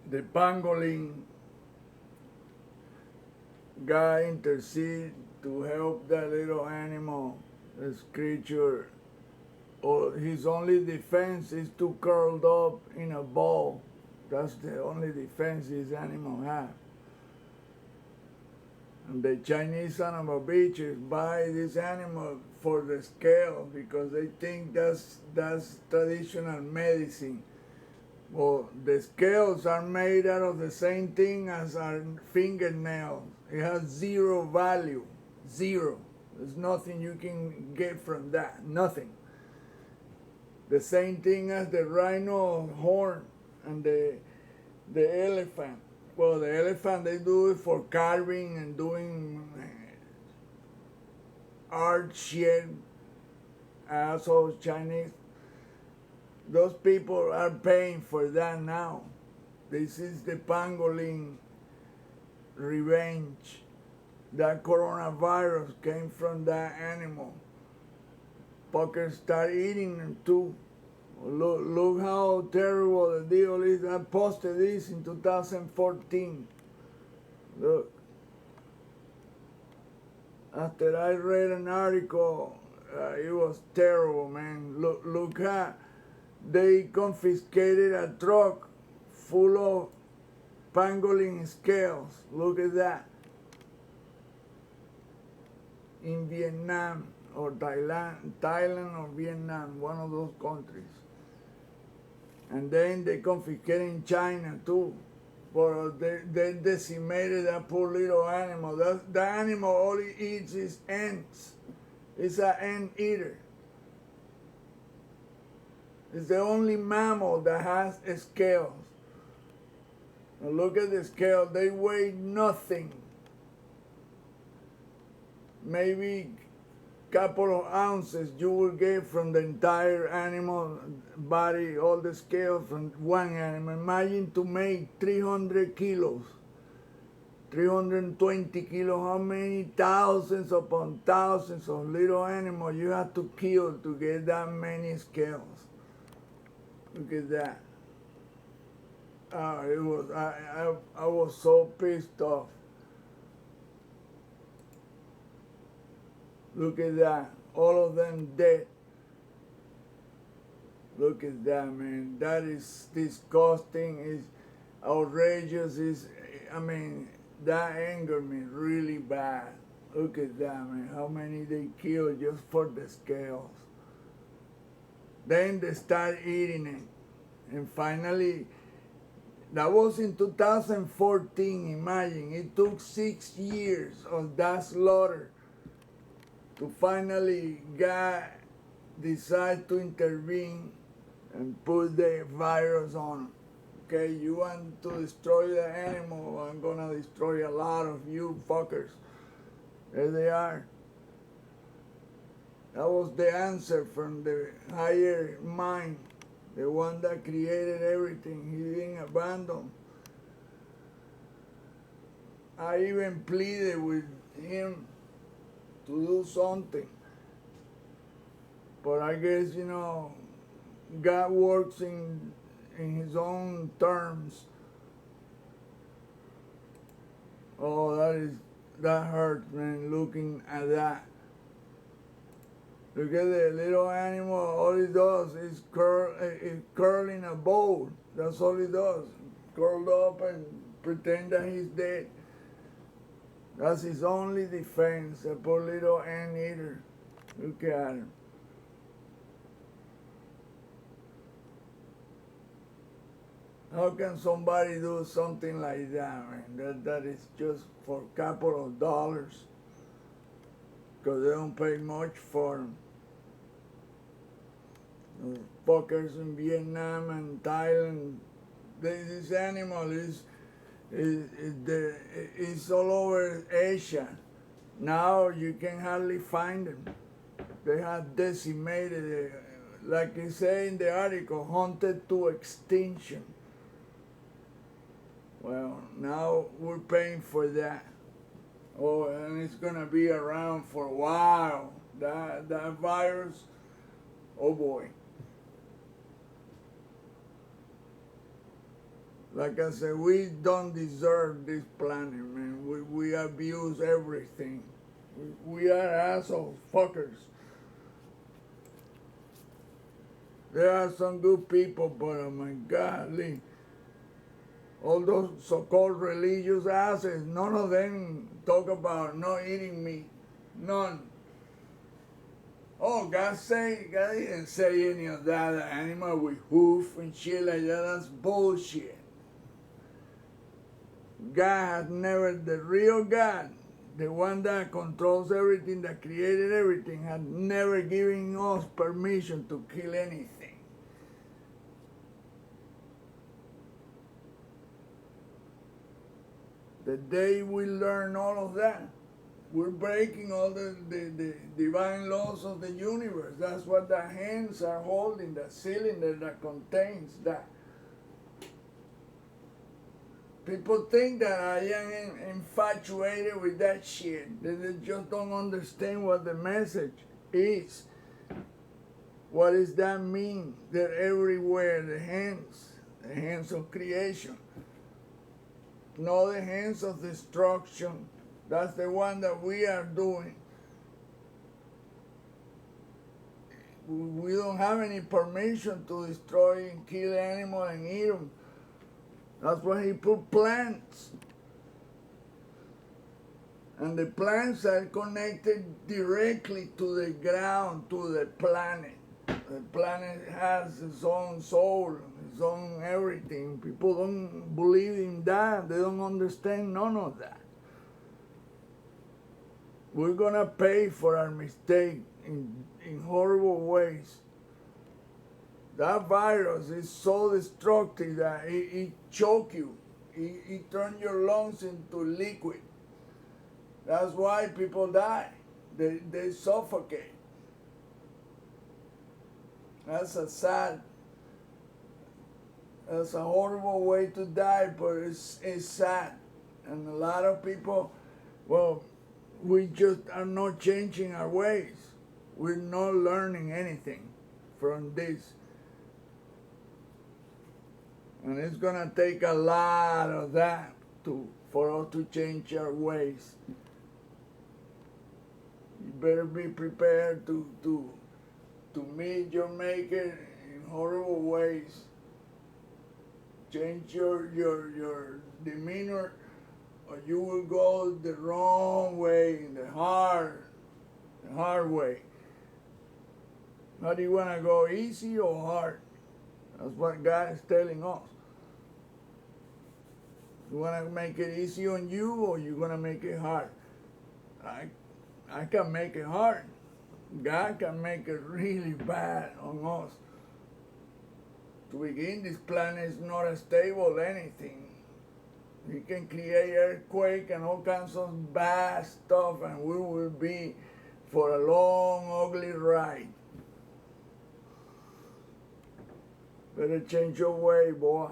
the pangolin guy intercede to help that little animal, this creature. Or his only defense is to curled up in a ball. That's the only defense this animal has. And the Chinese son of a bitches buy this animal for the scale because they think that's traditional medicine. Well, the scales are made out of the same thing as our fingernails. It has zero value, zero. There's nothing you can get from that, nothing. The same thing as the rhino horn and the elephant. Well, the elephant, they do it for carving and doing art shit. Also, Chinese. Those people are paying for that now. This is the pangolin revenge. That coronavirus came from that animal. Fuckers start eating them too. Look how terrible the deal is. I posted this in 2014. Look. After I read an article, it was terrible, man. Look how they confiscated a truck full of pangolin scales. Look at that. In Vietnam or Thailand or Vietnam, one of those countries. And then they confiscated in China too. But they decimated that poor little animal. That animal, all it eats is ants. It's an ant eater. It's the only mammal that has scales. Now look at the scale, they weigh nothing. Maybe couple of ounces you will get from the entire animal body, all the scales from one animal. Imagine to make 300 kilos, 320 kilos, how many thousands upon thousands of little animals you have to kill to get that many scales. Look at that. It was, I was so pissed off. Look at that, all of them dead. Look at that, man. That is disgusting, is outrageous, I mean, that angered me really bad. Look at that, man, how many they killed just for the scales. Then they start eating it. And finally, that was in 2014, imagine. It took 6 years of that slaughter to finally God decide to intervene and put the virus on. Okay, you want to destroy the animal, I'm gonna destroy a lot of you fuckers. There they are. That was the answer from the higher mind, the one that created everything. He didn't abandon. I even pleaded with him to do something. But I guess, God works in his own terms. Oh, that hurts, man, looking at that. Look at the little animal, all it does is curl in a bowl. That's all it does. Curled up and pretend that he's dead. That's his only defense, a poor little anteater. Look at him. How can somebody do something like that, man? That is just for a couple of dollars. Because they don't pay much for them. The fuckers in Vietnam and Thailand, this animal is all over Asia. Now you can hardly find them. They have decimated, like you say in the article, hunted to extinction. Well, now we're paying for that. Oh, and it's gonna be around for a while. That virus, oh boy. Like I said, we don't deserve this planet, man. We abuse everything. We are asshole fuckers. There are some good people, but oh my golly, all those so-called religious asses, none of them talk about not eating meat. None. Oh, God didn't say any of that. An animal with hoof and shit like that. That's bullshit. God has never, the real God, the one that controls everything, that created everything, had never given us permission to kill anything. The day we learn all of that, we're breaking all the divine laws of the universe. That's what the hands are holding, the cylinder that contains that. People think that I am infatuated with that shit. They just don't understand what the message is. What does that mean? They're everywhere, the hands of creation. Not the hands of destruction. That's the one that we are doing. We don't have any permission to destroy and kill animals and eat them. That's why he put plants. And the plants are connected directly to the ground, to the planet. The planet has its own soul, its own everything. People don't believe in that. They don't understand none of that. We're gonna pay for our mistake in horrible ways. That virus is so destructive that it choke you. It turns your lungs into liquid. That's why people die. They suffocate. That's a horrible way to die, but it's sad. And a lot of people, well, we just are not changing our ways. We're not learning anything from this. And it's gonna take a lot of that for us to change our ways. You better be prepared to meet your maker in horrible ways. Change your demeanor, or you will go the wrong way, the hard way. How do you want to go, easy or hard? That's what God is telling us. You want to make it easy on you, or you going to make it hard? I can make it hard. God can make it really bad on us. To begin, this planet is not a stable anything. He can create earthquake and all kinds of bad stuff, and we will be for a long, ugly ride. Better change your way, boy.